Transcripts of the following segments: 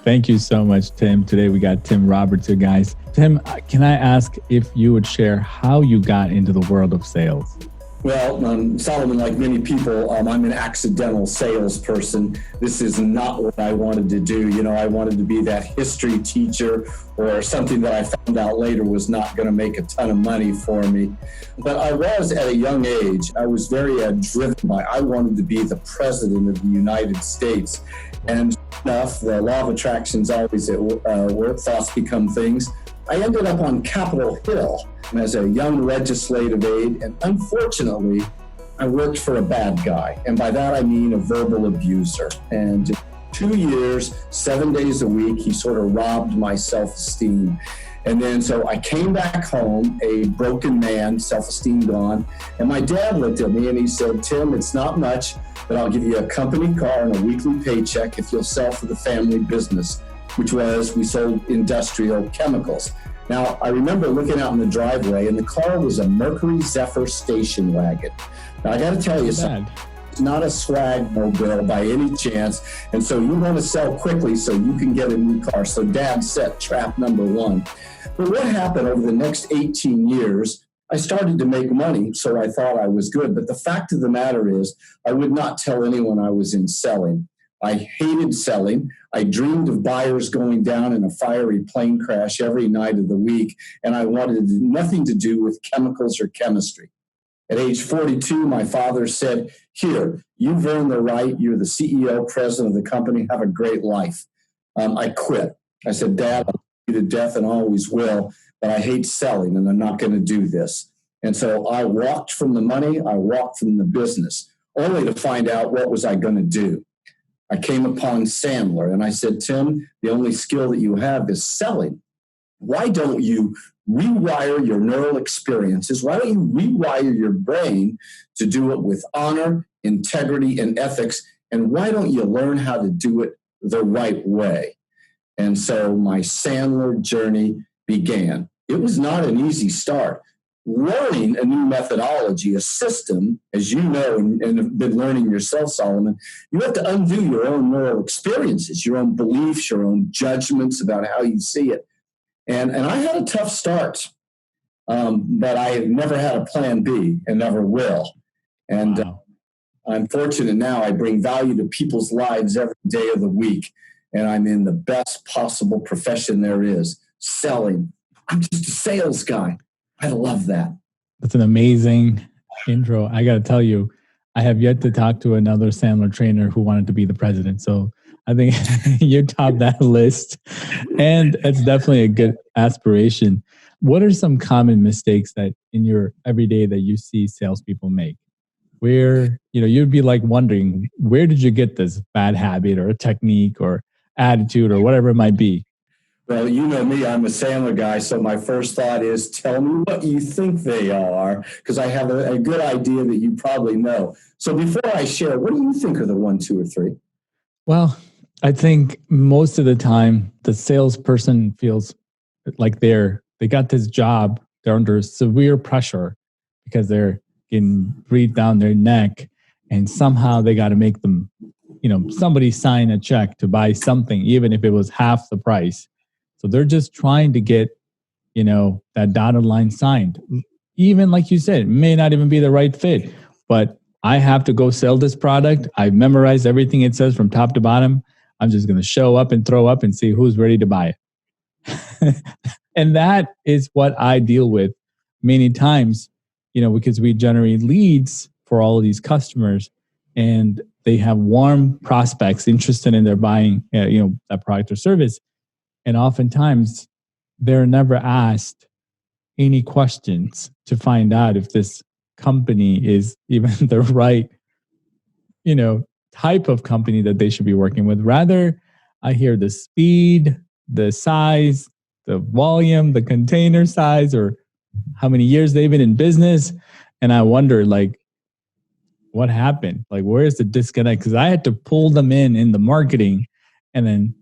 Thank you so much, Tim. Today we got Tim Roberts here, guys. Tim, can I ask if you would share how you got into the world of sales? Well, Solomon, like many people, I'm an accidental salesperson. This is not what I wanted to do. I wanted to be that history teacher or something that I found out later was not going to make a ton of money for me. But I was, at a young age, I was very driven by, I wanted to be the president of the United States. And enough, the law of attraction is always at work, thoughts become things. I ended up on Capitol Hill as a young legislative aide, and unfortunately, I worked for a bad guy. And by that, I mean a verbal abuser. And 2 years, 7 days a week, he sort of robbed my self-esteem. And then so I came back home, a broken man, self-esteem gone. And my dad looked at me and he said, Tim, it's not much, but I'll give you a company car and a weekly paycheck if you'll sell for the family business, which was we sold industrial chemicals. Now, I remember looking out in the driveway, and the car was a Mercury Zephyr station wagon. Now, I got to tell you something. It's not a swag mobile by any chance, and so you want to sell quickly so you can get a new car. So Dad set trap number one. But what happened over the next 18 years, I started to make money, so I thought I was good. But the fact of the matter is, I would not tell anyone I was in selling. I hated selling. I dreamed of buyers going down in a fiery plane crash every night of the week, and I wanted nothing to do with chemicals or chemistry. At age 42, my father said, here, you've earned the right. You're the CEO, president of the company. Have a great life. I quit. I said, Dad, I'll love you to death and always will, but I hate selling, and I'm not going to do this. And so I walked from the money. I walked from the business, only to find out what was I going to do. I came upon Sandler and I said, Tim, the only skill that you have is selling. Why don't you rewire your neural experiences? Why don't you rewire your brain to do it with honor, integrity, and ethics? And why don't you learn how to do it the right way? And so my Sandler journey began. It was not an easy start. Learning a new methodology, a system, as you know, and have been learning yourself, Solomon, you have to undo your own neural experiences, your own beliefs, your own judgments about how you see it. And I had a tough start, but I have never had a plan B and never will. And wow. I'm fortunate now. I bring value to people's lives every day of the week, and I'm in the best possible profession there is, selling. I'm just a sales guy. I love that. That's an amazing intro. I got to tell you, I have yet to talk to another Sandler trainer who wanted to be the president. So I think you top that list. And it's definitely a good aspiration. What are some common mistakes that in your everyday that you see salespeople make? Where, you'd be like wondering, where did you get this bad habit or a technique or attitude or whatever it might be? Well, you know me, I'm a Sandler guy, so my first thought is tell me what you think they are, because I have a good idea that you probably know. So before I share, what do you think are the 1, 2, or 3? Well, I think most of the time the salesperson feels like they got this job, they're under severe pressure because they're getting breathed down their neck, and somehow they got to make them, somebody sign a check to buy something, even if it was half the price. So they're just trying to get, that dotted line signed. Even like you said, it may not even be the right fit, but I have to go sell this product. I've memorized everything it says from top to bottom. I'm just going to show up and throw up and see who's ready to buy it. And that is what I deal with many times, because we generate leads for all of these customers, and they have warm prospects interested in their buying, that product or service. And oftentimes they're never asked any questions to find out if this company is even the right, type of company that they should be working with. Rather, I hear the speed, the size, the volume, the container size, or how many years they've been in business. And I wonder, what happened? Where's the disconnect? Because I had to pull them in the marketing, and then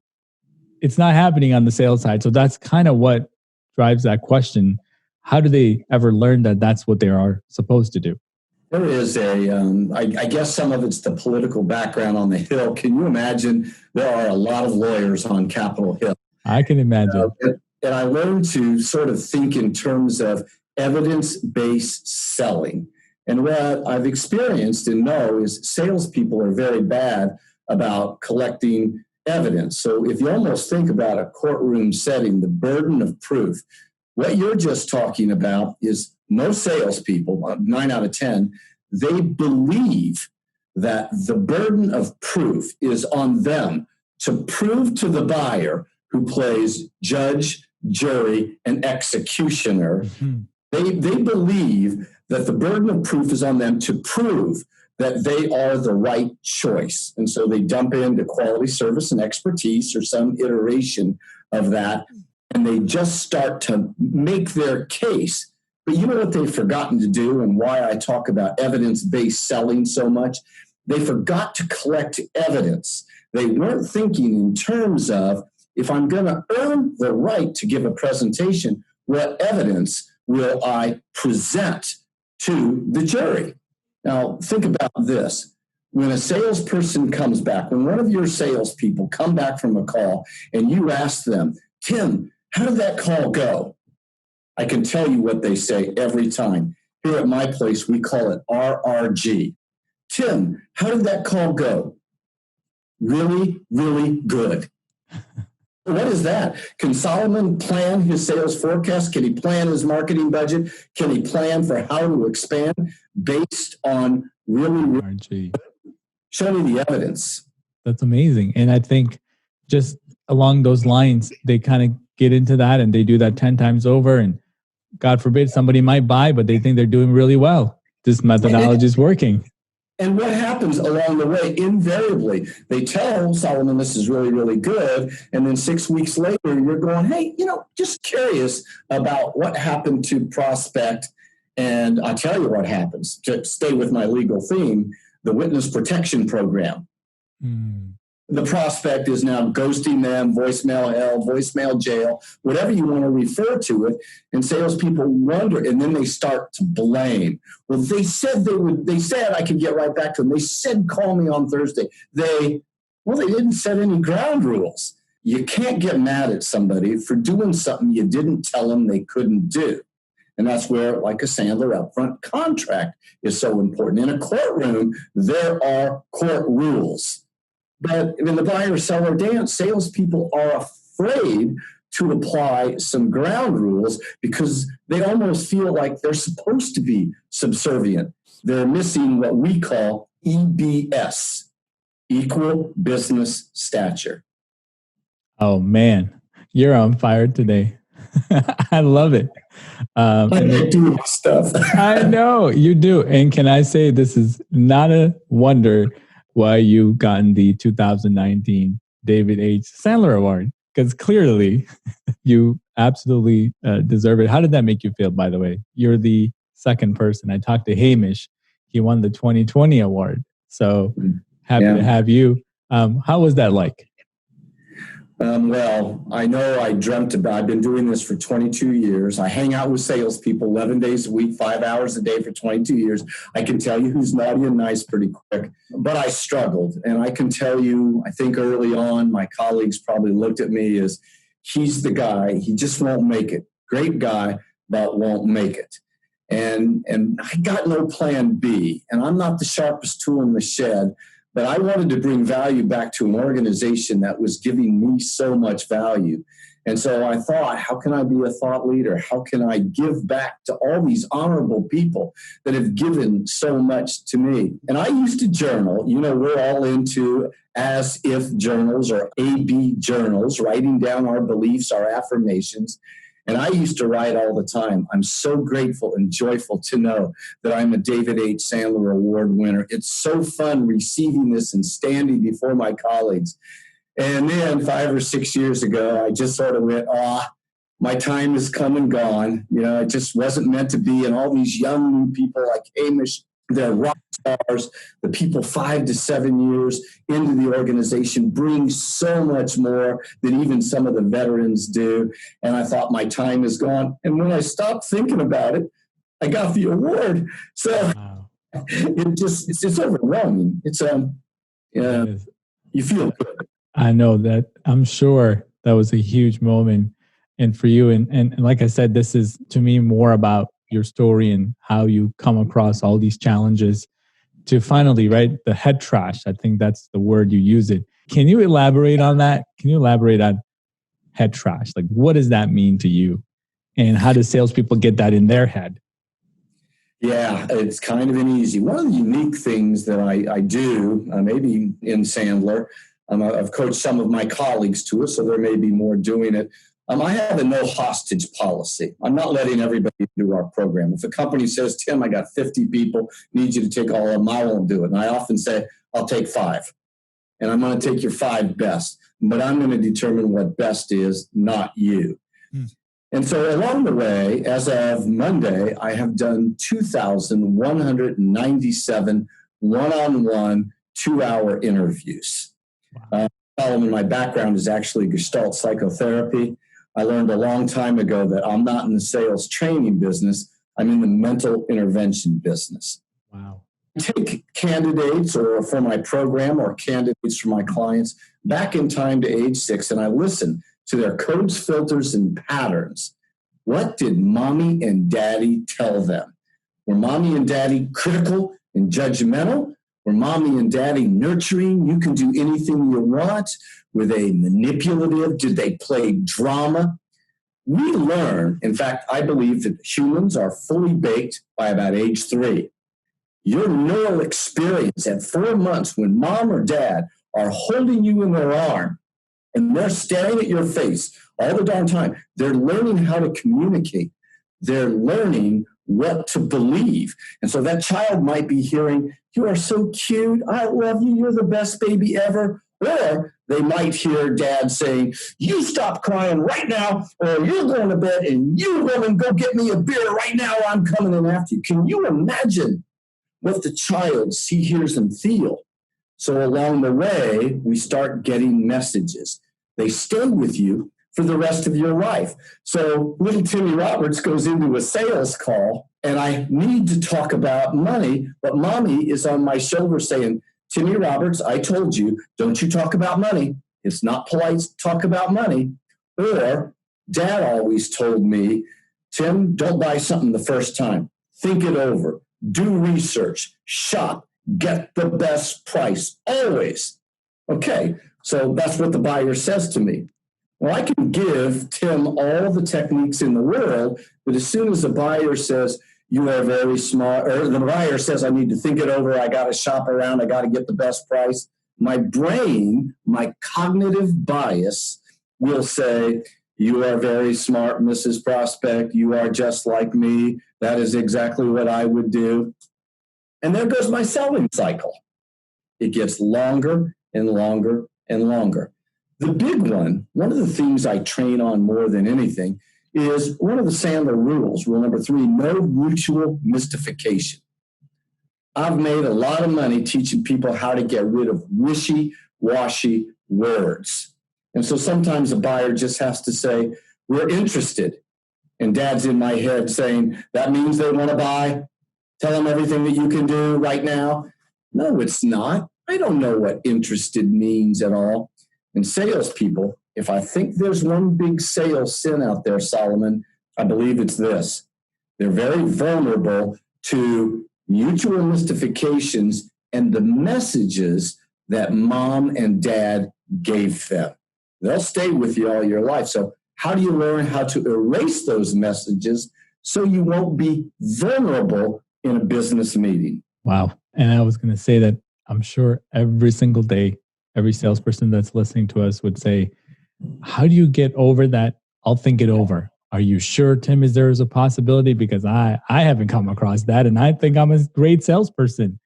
it's not happening on the sales side. So that's kind of what drives that question. How do they ever learn that that's what they are supposed to do? There is I guess some of it's the political background on the Hill. Can you imagine? There are a lot of lawyers on Capitol Hill. I can imagine. And I learned to sort of think in terms of evidence-based selling. And what I've experienced and know is salespeople are very bad about collecting evidence. So if you almost think about a courtroom setting, the burden of proof, what you're just talking about is most salespeople, 9 out of 10, they believe that the burden of proof is on them to prove to the buyer, who plays judge, jury, and executioner. Mm-hmm. They believe that the burden of proof is on them to prove that they are the right choice. And so they dump into quality service and expertise or some iteration of that, and they just start to make their case. But you know what they've forgotten to do, and why I talk about evidence-based selling so much? They forgot to collect evidence. They weren't thinking in terms of, if I'm going to earn the right to give a presentation, what evidence will I present to the jury? Now, think about this. When a salesperson comes back, when one of your salespeople come back from a call and you ask them, Tim, how did that call go? I can tell you what they say every time. Here at my place, we call it RRG. Tim, how did that call go? Really, really good. What is that? Can Solomon plan his sales forecast? Can he plan his marketing budget? Can he plan for how to expand based on really good? Show me the evidence. That's amazing. And I think just along those lines, they kind of get into that and they do that 10 times over. And God forbid somebody might buy, but they think they're doing really well. This methodology is working. And what happens along the way? Invariably, they tell Solomon this is really, really good. And then 6 weeks later, you're going, hey, just curious about what happened to prospect. And I'll tell you what happens. To stay with my legal theme, the witness protection program. The prospect is now ghosting them, voicemail hell, voicemail jail, whatever you want to refer to it. And salespeople wonder, and then they start to blame. Well, they said they said I could get right back to them. They said, call me on Thursday. They didn't set any ground rules. You can't get mad at somebody for doing something you didn't tell them they couldn't do. And that's where, like a Sandler upfront contract is so important. In a courtroom, there are court rules. But in the buyer-seller dance, salespeople are afraid to apply some ground rules because they almost feel like they're supposed to be subservient. They're missing what we call EBS, equal business stature. Oh, man, you're on fire today. I love it. I do stuff. I know you do. And can I say this is not a wonder why you gotten the 2019 David H. Sandler Award, because clearly you absolutely deserve it. How did that make you feel, by the way? You're the second person. I talked to Hamish. He won the 2020 award. So happy to have you. How was that like? Well, I know I've been doing this for 22 years. I hang out with salespeople 11 days a week, 5 hours a day for 22 years. I can tell you who's naughty and nice pretty quick, but I struggled. And I can tell you, I think early on, my colleagues probably looked at me as, he's the guy, he just won't make it. Great guy, but won't make it. And I got no plan B. And I'm not the sharpest tool in the shed, but I wanted to bring value back to an organization that was giving me so much value. And so I thought, how can I be a thought leader? How can I give back to all these honorable people that have given so much to me? And I used to journal. We're all into as if journals or AB journals, writing down our beliefs, our affirmations. And I used to write all the time. I'm so grateful and joyful to know that I'm a David H. Sandler Award winner. It's so fun receiving this and standing before my colleagues. And then 5 or 6 years ago, I just sort of went, my time has come and gone. It just wasn't meant to be. And all these young new people like Hamish, they're rock stars. The people 5 to 7 years into the organization bring so much more than even some of the veterans do. And I thought my time is gone. And when I stopped thinking about it, I got the award. So it's overwhelming. You feel good. I know that. I'm sure that was a huge moment. And for you, and like I said, this is to me more about your story and how you come across all these challenges to finally, right? The head trash. I think that's the word you use it. Can you elaborate on that? Can you elaborate on head trash? Like, what does that mean to you? And how do salespeople get that in their head? Yeah, it's kind of an easy. One of the unique things that I do, maybe in Sandler, I've coached some of my colleagues to it, so there may be more doing it. I have a no hostage policy. I'm not letting everybody do our program. If a company says, Tim, I got 50 people, need you to take all of them, I won't do it. And I often say, I'll take 5. And I'm going to take your 5 best. But I'm going to determine what best is, not you. And so along the way, as of Monday, I have done 2,197 one-on-one 2-hour interviews. My background is actually Gestalt psychotherapy. I learned a long time ago that I'm not in the sales training business. I'm in the mental intervention business. Wow. I take candidates or for my program or candidates for my clients back in time to age 6, and I listen to their codes, filters, and patterns. What did mommy and daddy tell them? Were mommy and daddy critical and judgmental? Were mommy and daddy nurturing? You can do anything you want. Were they manipulative? Did they play drama? We learn, in fact, I believe that humans are fully baked by about age 3. Your neural experience at 4 months when mom or dad are holding you in their arm and they're staring at your face all the darn time. They're learning how to communicate. They're learning what to believe. And so that child might be hearing, you are so cute. I love you. You're the best baby ever. Or they might hear dad saying, you stop crying right now, or you're going to bed and you woman go get me a beer right now. I'm coming in after you. Can you imagine what the child see, hears, and feel? So along the way, we start getting messages. They stay with you for the rest of your life. So little Timmy Roberts goes into a sales call, and I need to talk about money, but mommy is on my shoulder saying, Timmy Roberts, I told you, don't you talk about money. It's not polite to talk about money. Or dad always told me, Tim, don't buy something the first time. Think it over. Do research. Shop. Get the best price, always. Okay, so that's what the buyer says to me. Well, I can give Tim all the techniques in the world, but as soon as the buyer says, you are very smart, or the buyer says, I need to think it over, I got to shop around, I got to get the best price, my brain, my cognitive bias will say, you are very smart, Mrs. Prospect, you are just like me, that is exactly what I would do. And there goes my selling cycle. It gets longer and longer and longer. The big one of the things I train on more than anything is one of the Sandler rules, rule number 3, no mutual mystification. I've made a lot of money teaching people how to get rid of wishy-washy words. And so sometimes a buyer just has to say, we're interested. And dad's in my head saying, that means they want to buy. Tell them everything that you can do right now. No, it's not. I don't know what interested means at all. And salespeople, if I think there's one big sales sin out there, Solomon, I believe it's this. They're very vulnerable to mutual mystifications and the messages that mom and dad gave them. They'll stay with you all your life. So how do you learn how to erase those messages so you won't be vulnerable in a business meeting? Wow. And I was going to say that I'm sure every single day, every salesperson that's listening to us would say, how do you get over that? I'll think it over. Are you sure, Tim, is there a possibility? Because I haven't come across that, and I think I'm a great salesperson.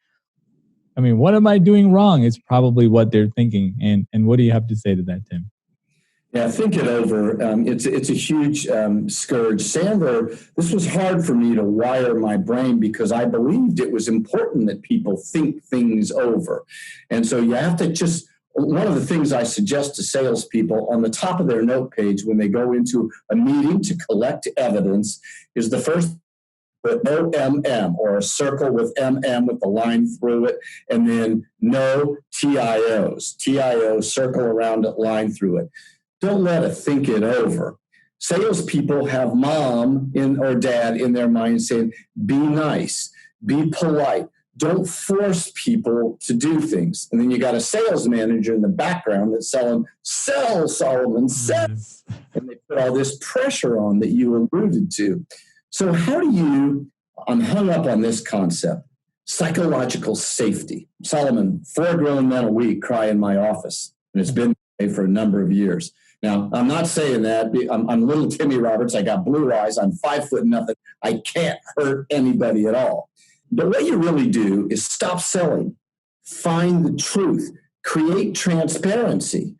I mean, what am I doing wrong? It's probably what they're thinking. And what do you have to say to that, Tim? Yeah, think it over. It's a huge scourge. Sandler, this was hard for me to wire my brain because I believed it was important that people think things over. And so you have to just, one of the things I suggest to salespeople on the top of their note page when they go into a meeting to collect evidence is the first put no MM, or a circle with MM with the line through it, and then no TIOs. TIO, circle around it, line through it. Don't let it think it over. Salespeople have mom or dad in their mind saying, be nice, be polite. Don't force people to do things. And then you got a sales manager in the background that's selling, sell, Solomon, sell. Yes. And they put all this pressure on that you alluded to. So how do you, I'm hung up on this concept, psychological safety. Solomon, 4 grown men a week cry in my office. And it's been that way for a number of years. Now, I'm not saying that. I'm little Timmy Roberts. I got blue eyes. I'm 5 foot nothing. I can't hurt anybody at all. But what you really do is stop selling, find the truth, create transparency.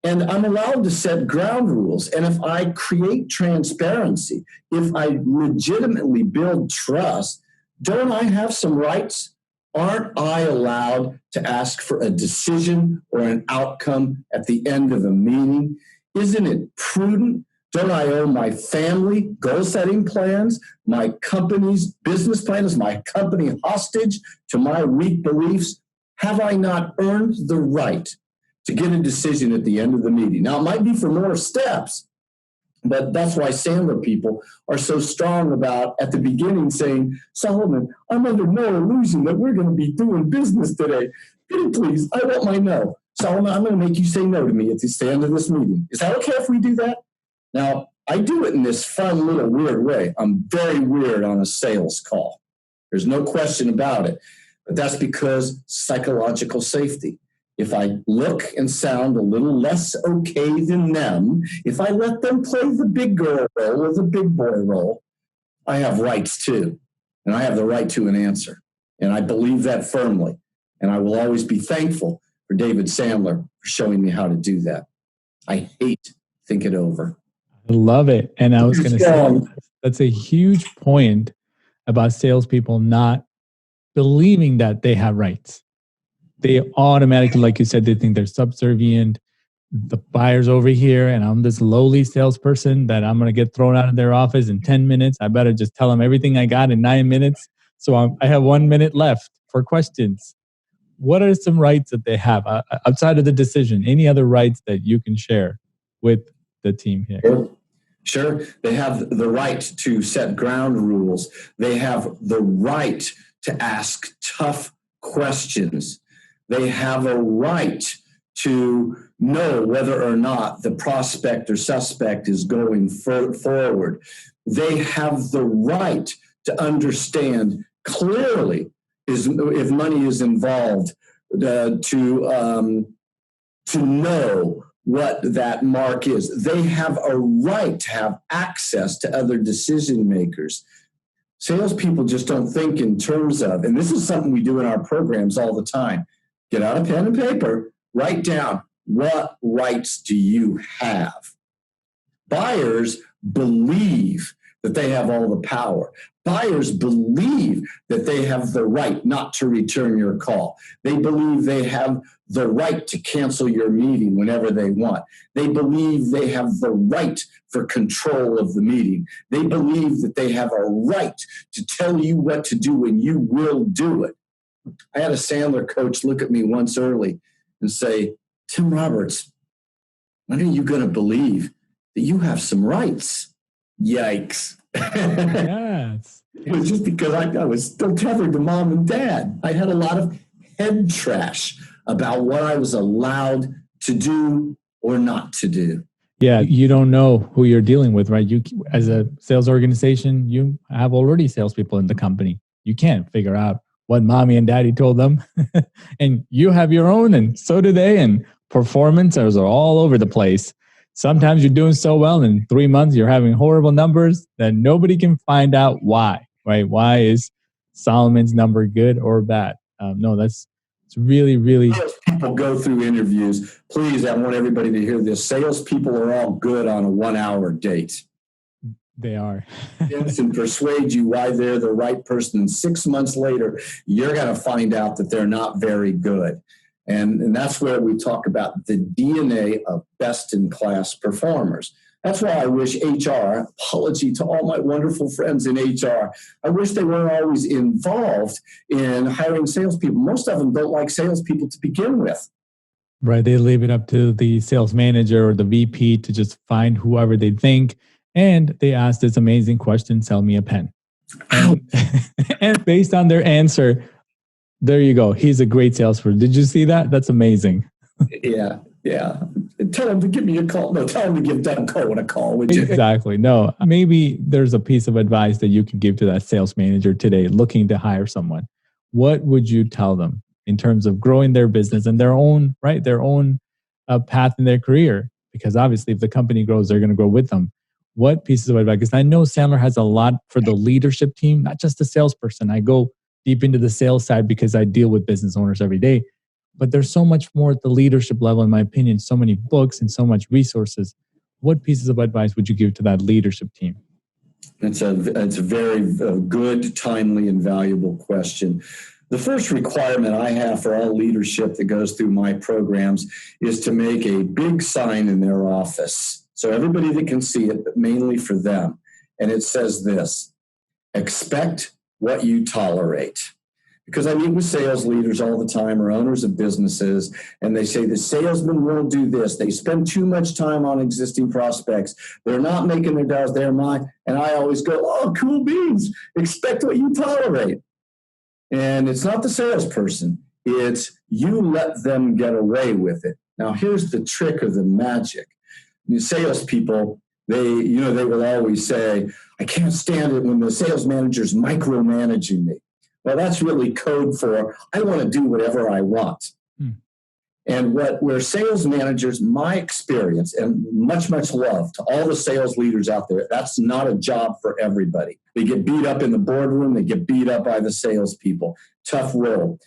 And I'm allowed to set ground rules. And if I create transparency, if I legitimately build trust, don't I have some rights? Aren't I allowed to ask for a decision or an outcome at the end of a meeting? Isn't it prudent? Don't I owe my family goal-setting plans, my company's business plans, my company hostage to my weak beliefs? Have I not earned the right to get a decision at the end of the meeting? Now, it might be for more steps, but that's why Sandler people are so strong about, at the beginning, saying, Solomon, I'm under no illusion that we're going to be doing business today. Please, I want my no. Solomon, I'm going to make you say no to me at the end of this meeting. Is that okay if we do that? Now, I do it in this fun little weird way. I'm very weird on a sales call. There's no question about it. But that's because psychological safety. If I look and sound a little less okay than them, if I let them play the big girl role or the big boy role, I have rights too. And I have the right to an answer. And I believe that firmly. And I will always be thankful for David Sandler for showing me how to do that. I hate think it over. I love it. And I was going to say, that's a huge point about salespeople not believing that they have rights. They automatically, like you said, they think they're subservient. The buyer's over here and I'm this lowly salesperson that I'm going to get thrown out of their office in 10 minutes. I better just tell them everything I got in 9 minutes. So I have 1 minute left for questions. What are some rights that they have outside of the decision? Any other rights that you can share with the team here? Sure. They have the right to set ground rules. They have the right to ask tough questions. They have a right to know whether or not the prospect or suspect is going forward. They have the right to understand clearly if money is involved, to know what that mark is. They have a right to have access to other decision makers. Salespeople just don't think in terms of, and this is something we do in our programs all the time. Get out a pen and paper, write down, what rights do you have? Buyers believe that they have all the power. Buyers believe that they have the right not to return your call. They believe they have the right to cancel your meeting whenever they want. They believe they have the right for control of the meeting. They believe that they have a right to tell you what to do and you will do it. I had a Sandler coach look at me once early and say, Tim Roberts, when are you going to believe that you have some rights? Yikes. Yes. It was just because I was still tethered to mom and dad. I had a lot of head trash about what I was allowed to do or not to do. Yeah, you don't know who you're dealing with, right? You, as a sales organization, you have already salespeople in the company. You can't figure out what mommy and daddy told them. And you have your own, and so do they. And performances are all over the place. Sometimes you're doing so well, and in 3 months you're having horrible numbers that nobody can find out why, right? Why is Solomon's number good or bad? No, it's really, really. People go through interviews. Please, I want everybody to hear this. Salespeople are all good on a 1 hour date. They are. And persuade you why they're the right person. And 6 months later, you're going to find out that they're not very good. And that's where we talk about the DNA of best-in-class performers. That's why I wish HR, apology to all my wonderful friends in HR, I wish they weren't always involved in hiring salespeople. Most of them don't like salespeople to begin with. Right. They leave it up to the sales manager or the VP to just find whoever they think. And they ask this amazing question, sell me a pen. And, and based on their answer, there you go. He's a great salesperson. Did you see that? That's amazing. Yeah. Tell him to give me a call. No, tell him to give Doug Cohen a call, would you? Exactly. No, maybe there's a piece of advice that you can give to that sales manager today looking to hire someone. What would you tell them in terms of growing their business and their own path in their career? Because obviously if the company grows, they're going to grow with them. What pieces of advice? Because I know Sandler has a lot for the leadership team, not just the salesperson. I go deep into the sales side because I deal with business owners every day. But there's so much more at the leadership level, in my opinion, so many books and so much resources. What pieces of advice would you give to that leadership team? It's a very good, timely, and valuable question. The first requirement I have for all leadership that goes through my programs is to make a big sign in their office. So everybody that can see it, but mainly for them. And it says this: expect what you tolerate. Because I meet with sales leaders all the time, or owners of businesses, and they say the salesman won't do this. They spend too much time on existing prospects. They're not making their dollars, they're mine. And I always go, oh, cool beans. Expect what you tolerate. And it's not the salesperson. It's you let them get away with it. Now, here's the trick or the magic. The salespeople, they will always say, I can't stand it when the sales manager's micromanaging me. Well, that's really code for I want to do whatever I want. And where sales managers, my experience, and much, much love to all the sales leaders out there, that's not a job for everybody. They get beat up in the boardroom. They get beat up by the salespeople. Tough role.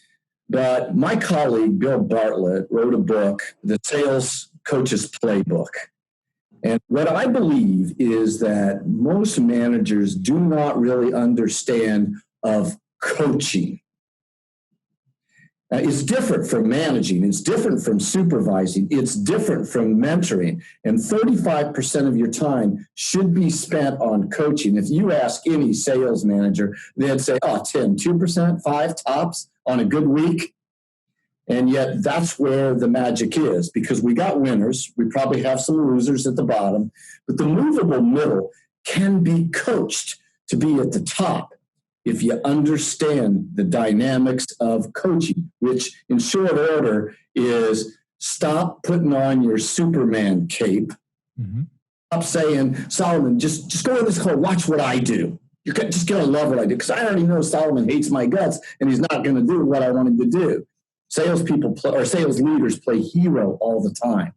But my colleague, Bill Bartlett, wrote a book, The Sales Coach's Playbook. And what I believe is that most managers do not really understand of coaching. It's different from managing. It's different from supervising. It's different from mentoring. And 35% of your time should be spent on coaching. If you ask any sales manager, they'd say, oh, Tim, 2%, 5 tops on a good week. And yet that's where the magic is, because we got winners. We probably have some losers at the bottom, but the movable middle can be coached to be at the top if you understand the dynamics of coaching, which in short order is stop putting on your Superman cape. Mm-hmm. Stop saying, Solomon, just go in this call, watch what I do. You're just going to love what I do, because I already know Solomon hates my guts and he's not going to do what I want him to do. Salespeople or sales leaders play hero all the time.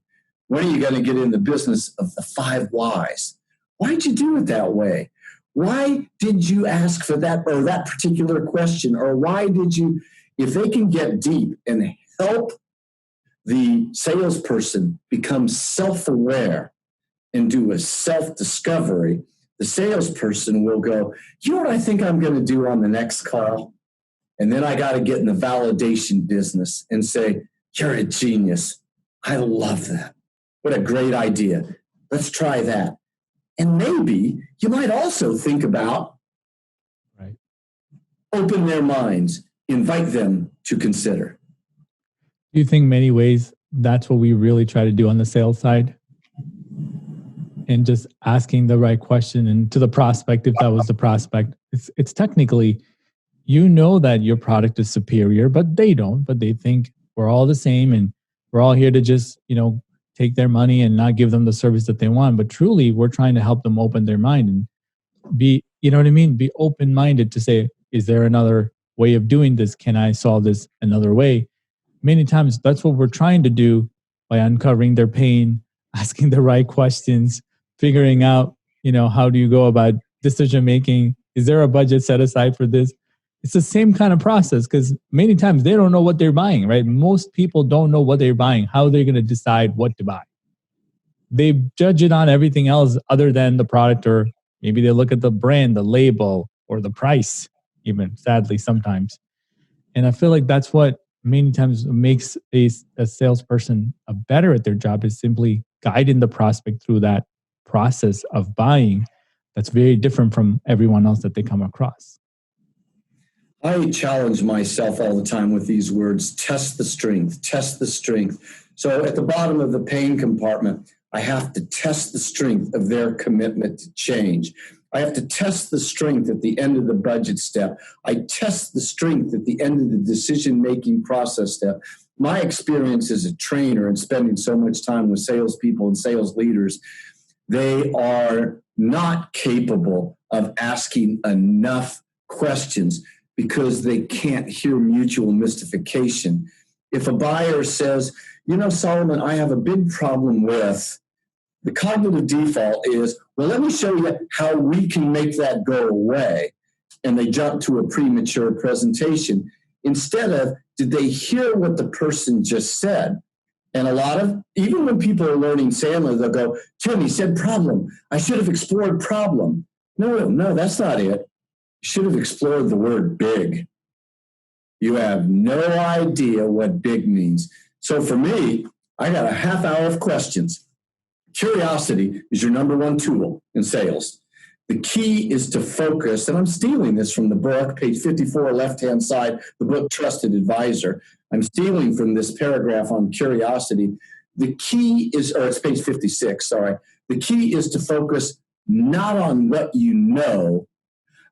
When are you going to get in the business of the 5 whys? Why'd you do it that way? Why did you ask for that or that particular question? Or why did you, if they can get deep and help the salesperson become self-aware and do a self-discovery, the salesperson will go, you know what I think I'm going to do on the next call? And then I got to get in the validation business and say, you're a genius. I love that. What a great idea. Let's try that. And maybe you might also think about open their minds, invite them to consider. Do you think many ways that's what we really try to do on the sales side? And just asking the right question and to the prospect, if that was the prospect, it's technically, you know that your product is superior, but they don't, but they think we're all the same and we're all here to just, take their money and not give them the service that they want. But truly, we're trying to help them open their mind and be, be open-minded to say, is there another way of doing this? Can I solve this another way? Many times that's what we're trying to do by uncovering their pain, asking the right questions, figuring out, how do you go about decision-making? Is there a budget set aside for this? It's the same kind of process, because many times they don't know what they're buying, right? Most people don't know what they're buying, how they're going to decide what to buy. They judge it on everything else other than the product, or maybe they look at the brand, the label, or the price, even, sadly, sometimes. And I feel like that's what many times makes a salesperson better at their job, is simply guiding the prospect through that process of buying that's very different from everyone else that they come across? I challenge myself all the time with these words: test the strength, test the strength. So at the bottom of the pain compartment, I have to test the strength of their commitment to change. I have to test the strength at the end of the budget step. I test the strength at the end of the decision-making process step. My experience as a trainer and spending so much time with salespeople and sales leaders, they are not capable of asking enough questions because they can't hear mutual mystification. If a buyer says, Solomon, I have a big problem with, the cognitive default is, well, let me show you how we can make that go away. And they jump to a premature presentation instead of, did they hear what the person just said? And even when people are learning Sandler, they'll go, Tim, he said problem. I should have explored problem. No, that's not it. You should have explored the word big. You have no idea what big means. So for me, I got a half hour of questions. Curiosity is your number one tool in sales. The key is to focus, and I'm stealing this from the book, page 54, left-hand side, the book Trusted Advisor. I'm stealing from this paragraph on curiosity. The key is, or it's page 56, sorry. The key is to focus not on what you know,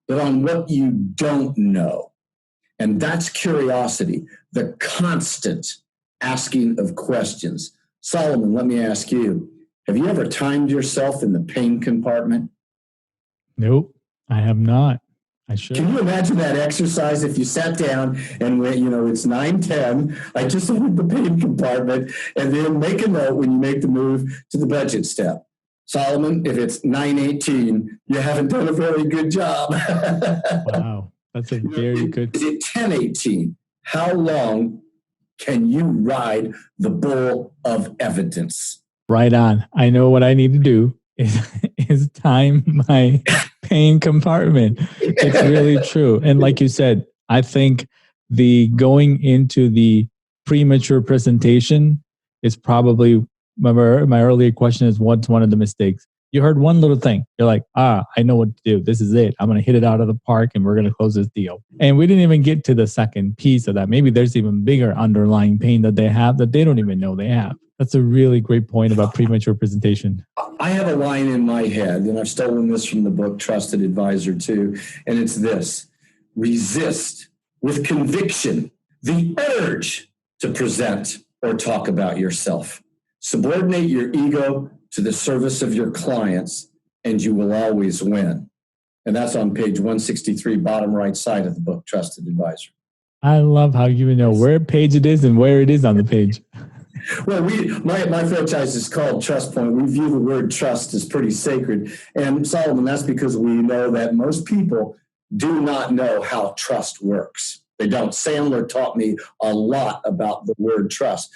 but on what you don't know. And that's curiosity, the constant asking of questions. Solomon, let me ask you, have you ever timed yourself in the pain compartment? Nope, I have not. I should. Can you imagine that exercise if you sat down and went, it's 9:10, I just entered the pain compartment, and then make a note when you make the move to the budget step. Solomon, if it's 9:18, you haven't done a very good job. Wow, that's a very good. Is it 10:18? How long can you ride the bull of evidence? Right on. I know what I need to do is time my pain compartment. It's really true. And like you said, I think the going into the premature presentation is probably, remember my earlier question is, what's one of the mistakes? You heard one little thing. You're like, I know what to do. This is it. I'm going to hit it out of the park and we're going to close this deal. And we didn't even get to the second piece of that. Maybe there's even bigger underlying pain that they have that they don't even know they have. That's a really great point about premature presentation. I have a line in my head, and I've stolen this from the book Trusted Advisor too, and it's this: resist with conviction the urge to present or talk about yourself. Subordinate your ego to the service of your clients, and you will always win. And that's on page 163, bottom right side of the book, Trusted Advisor. I love how you know where page it is and where it is on the page. Well, my franchise is called Trust Point. We view the word trust as pretty sacred. And Solomon, that's because we know that most people do not know how trust works. They don't. Sandler taught me a lot about the word trust.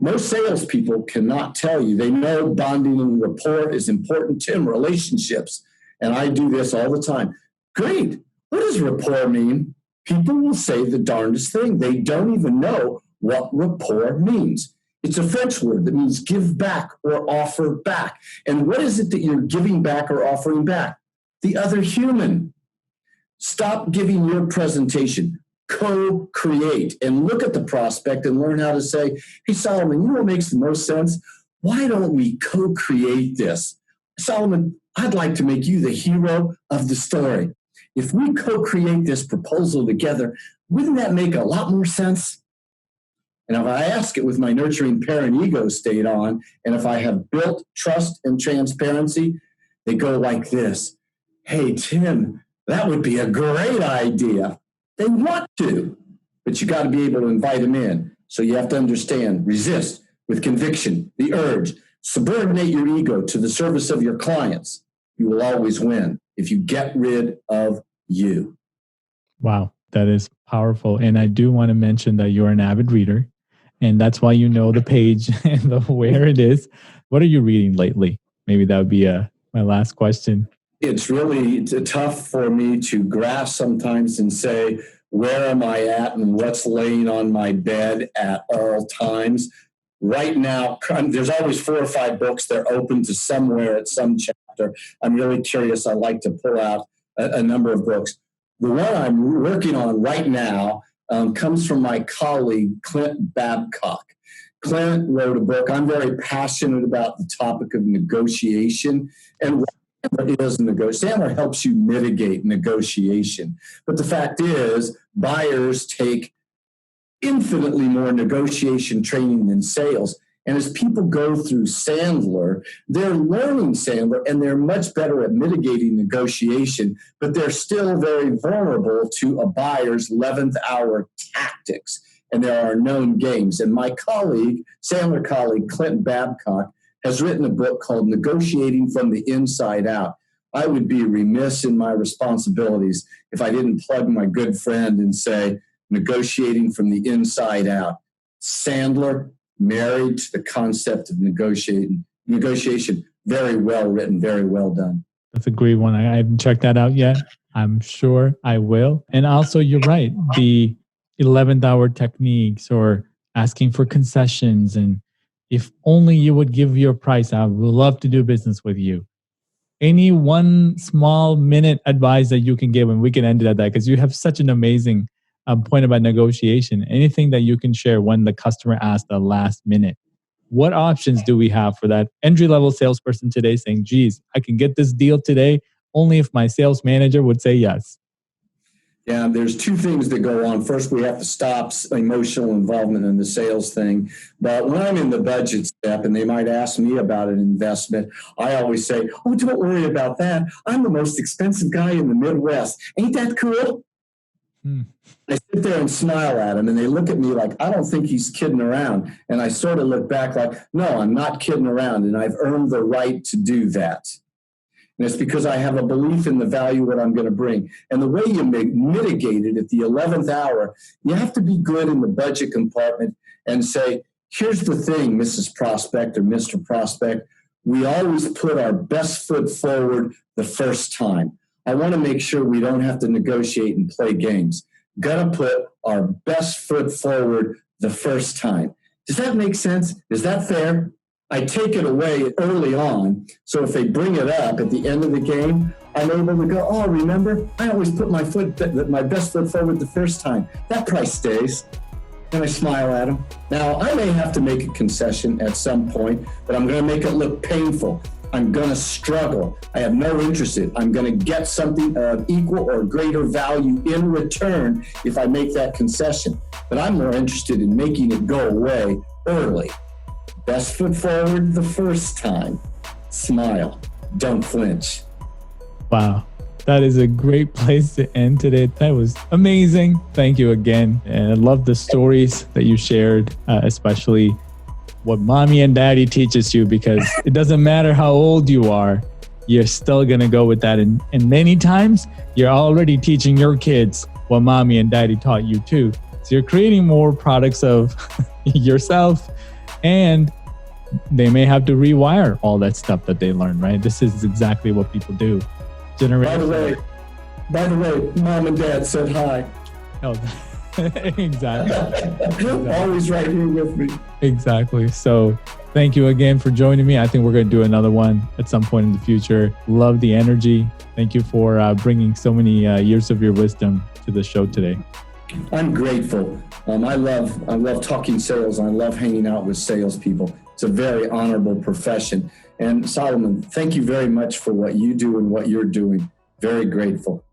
Most salespeople cannot tell you. They know bonding and rapport is important to them, relationships. And I do this all the time. Great. What does rapport mean? People will say the darndest thing. They don't even know what rapport means. It's a French word that means give back or offer back. And what is it that you're giving back or offering back? The other human. Stop giving your presentation. Co-create and look at the prospect and learn how to say, hey, Solomon, you know what makes the most sense? Why don't we co-create this? Solomon, I'd like to make you the hero of the story. If we co-create this proposal together, wouldn't that make a lot more sense? And if I ask it with my nurturing parent ego state on, and if I have built trust and transparency, they go like this. Hey, Tim, that would be a great idea. They want to, but you got to be able to invite them in. So you have to understand, resist with conviction, the urge, subordinate your ego to the service of your clients. You will always win if you get rid of you. Wow, that is powerful. And I do want to mention that you're an avid reader, and that's why you know the page and where it is. What are you reading lately? Maybe that would be my last question. It's really tough for me to grasp sometimes and say, where am I at and what's laying on my bed at all times? right now, there's always 4 or 5 books. They're open to somewhere at some chapter. I'm really curious. I like to pull out a number of books. The one I'm working on right now comes from my colleague, Clint Babcock. Clint wrote a book. I'm very passionate about the topic of negotiation, and Sandler helps you mitigate negotiation. But the fact is, buyers take infinitely more negotiation training than sales. And as people go through Sandler, they're learning Sandler and they're much better at mitigating negotiation, but they're still very vulnerable to a buyer's 11th hour tactics. And there are known games. And my colleague, Sandler colleague, Clint Babcock, has written a book called Negotiating from the Inside Out. I would be remiss in my responsibilities if I didn't plug my good friend and say, Negotiating from the Inside Out. Sandler, married to the concept of negotiation, very well written, very well done. That's a great one. I haven't checked that out yet. I'm sure I will. And also, you're right. The 11th hour techniques or asking for concessions. And if only you would give your price, I would love to do business with you. Any one small minute advice that you can give, and we can end it at that, because you have such an amazing point about negotiation. Anything that you can share when the customer asks the last minute. What options do we have for that entry-level salesperson today saying, geez, I can get this deal today only if my sales manager would say yes? Yeah, there's 2 things that go on. First, we have to stop emotional involvement in the sales thing. But when I'm in the budget step and they might ask me about an investment, I always say, oh, don't worry about that. I'm the most expensive guy in the Midwest. Ain't that cool? I sit there and smile at them, and they look at me like, I don't think he's kidding around. And I sort of look back like, no, I'm not kidding around, and I've earned the right to do that. And it's because I have a belief in the value that I'm going to bring. And the way you mitigate it at the 11th hour, you have to be good in the budget compartment and say, here's the thing, Mrs. Prospect or Mr. Prospect, we always put our best foot forward the first time. I want to make sure we don't have to negotiate and play games. Got to put our best foot forward the first time. Does that make sense? Is that fair? I take it away early on, so if they bring it up at the end of the game, I'm able to go, oh, remember, I always put my best foot forward the first time. That price stays. And I smile at them. Now, I may have to make a concession at some point, but I'm going to make it look painful. I'm going to struggle. I have no interest in it. I'm going to get something of equal or greater value in return if I make that concession. But I'm more interested in making it go away early. Best foot forward the first time. Smile. Don't flinch. Wow. That is a great place to end today. That was amazing. Thank you again. And I love the stories that you shared, especially what mommy and daddy teaches you, because it doesn't matter how old you are, you're still going to go with that. And many times you're already teaching your kids what mommy and daddy taught you too. So you're creating more products of yourself, and they may have to rewire all that stuff that they learned, right? This is exactly what people do. By the way, mom and dad said hi. Oh, exactly. Always right here with me. Exactly. So thank you again for joining me. I think we're going to do another one at some point in the future. Love the energy. Thank you for bringing so many years of your wisdom to the show today. I'm grateful. I love talking sales. I love hanging out with salespeople. It's a very honorable profession. And Solomon, thank you very much for what you do and what you're doing. Very grateful.